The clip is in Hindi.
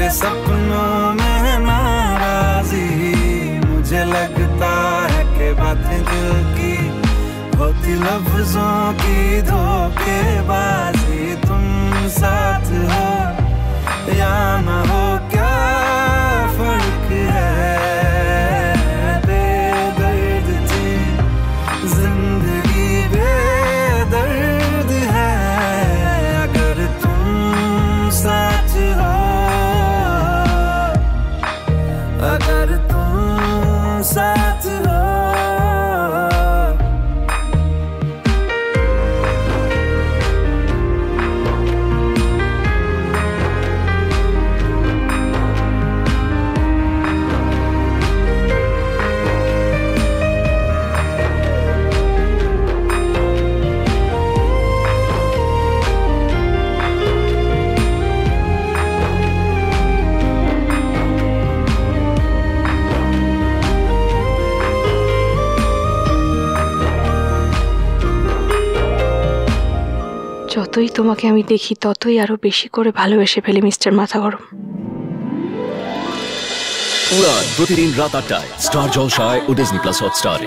तेरे सपनों में नाराजी, मुझे लगता है कि बातें दिल की होती लफ्जों की धोखेबाजी। तुम साथ हो या ना हो क्या फर्क है, बेदर्द थी जिंदगी बेदर्द है। अगर तुम साथ हो, अगर तुम साथ हो। যতই তোমাকে আমি দেখি ততই আরো বেশি করে ভালোবেসে ফেলি মিস্টার মাথা গরম। উড়ান প্রতিদিন রাত ৮টায় স্টার জলসায় ও ডিজনি প্লাস হটস্টারে।